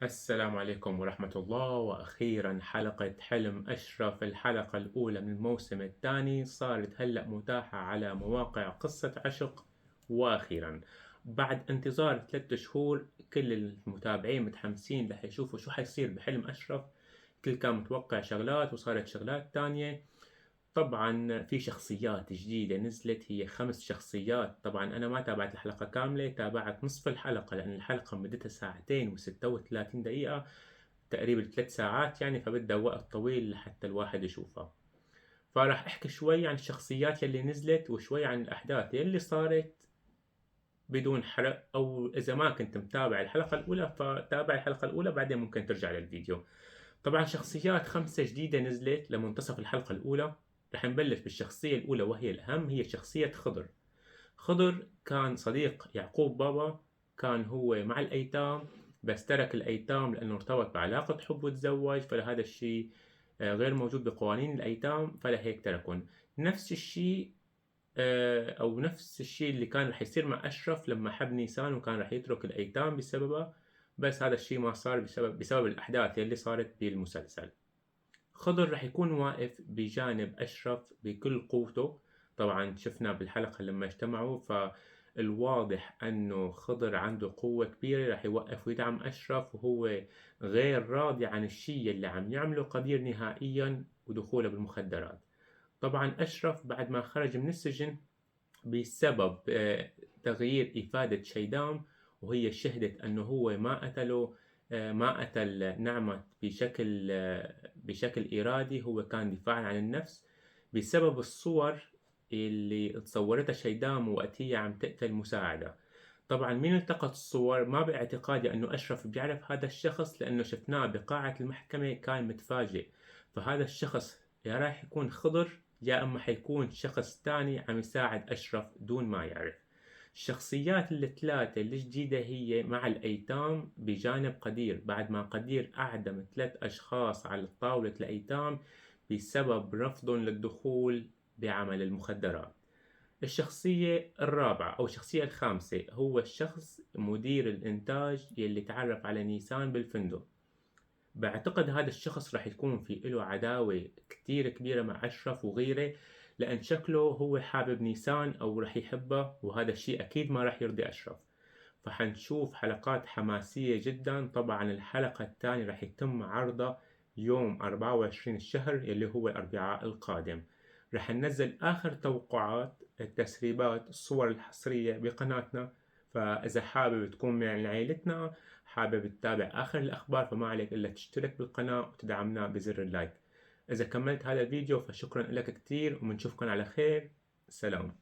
السلام عليكم ورحمة الله. وأخيرا حلقة حلم أشرف، الحلقة الأولى من الموسم الثاني صارت هلأ متاحة على مواقع قصة عشق. وأخيرا بعد انتظار 3 شهور كل المتابعين متحمسين رح يشوفوا شو حيصير بحلم أشرف. كل كان متوقع شغلات وصارت شغلات تانية. طبعا في شخصيات جديدة نزلت، هي 5 شخصيات. طبعا أنا ما تابعت الحلقة كاملة، تابعت نصف الحلقة لأن الحلقة مدتها ساعتين و36 دقيقة، تقريبا 3 ساعات يعني، فبدها وقت طويل لحتى الواحد يشوفها. فراح أحكي شوي عن الشخصيات يلي نزلت وشوي عن الأحداث يلي صارت بدون حرق. أو إذا ما كنت متابع الحلقة الأولى فتابع الحلقة الأولى بعدين ممكن ترجع للفيديو. طبعا شخصيات 5 جديدة نزلت لمنتصف الحلقة الأولى. رح نبلش بالشخصية الأولى وهي الأهم، هي شخصية خضر. خضر كان صديق يعقوب بابا، كان هو مع الأيتام بس ترك الأيتام لأنه ارتبط بعلاقة حب وتزوج، فلهذا الشيء غير موجود بقوانين الأيتام، فلهيك تركهم. نفس الشيء أو نفس الشيء اللي كان رح يصير مع أشرف لما حب نيسان وكان رح يترك الأيتام بسببها، بس هذا الشيء ما صار بسبب الأحداث اللي صارت بالمسلسل. خضر رح يكون واقف بجانب أشرف بكل قوته. طبعا شفنا بالحلقة لما اجتمعوا، فالواضح أنه خضر عنده قوة كبيرة، رح يوقف ويدعم أشرف، وهو غير راضي عن الشيء اللي عم يعمله قدير نهائيا ودخوله بالمخدرات. طبعا أشرف بعد ما خرج من السجن بسبب تغيير إفادة شيدام، وهي شهدت أنه هو ما قتله، ما قتل نعمت بشكل إرادي، هو كان دفاعا عن النفس بسبب الصور اللي تصورتها شيدام وقت هي عم تقتل مساعدة. طبعا مين التقط الصور؟ ما باعتقادي أنه أشرف بيعرف هذا الشخص، لأنه شفناه بقاعة المحكمة كان متفاجئ. فهذا الشخص يا راح يكون خضر يا أما حيكون شخص تاني عم يساعد أشرف دون ما يعرف. الشخصيات الثلاثة الجديدة هي مع الأيتام بجانب قدير، بعد ما قدير أعدم 3 أشخاص على طاولة الأيتام بسبب رفضهم للدخول بعمل المخدرات. الشخصية الرابعة أو الشخصية الخامسة هو الشخص مدير الإنتاج يلي تعرف على نيسان بالفندق. بعتقد هذا الشخص رح يكون في له عداوة كتير كبيرة مع أشرف وغيره، لأن شكله هو حابب نيسان أو رح يحبه، وهذا الشيء أكيد ما رح يرضي أشرف. فحنشوف حلقات حماسية جدا. طبعا الحلقة الثانية رح يتم عرضها يوم 24 الشهر يلي هو الأربعاء القادم. رح ننزل آخر توقعات، التسريبات، الصور الحصرية بقناتنا. فإذا حابب تكون من عائلتنا، حابب تتابع آخر الأخبار، فما عليك إلا تشترك بالقناة وتدعمنا بزر اللايك. إذا كملت هذا الفيديو فشكرا لك كتير، ومنشوفكن على خير. سلام.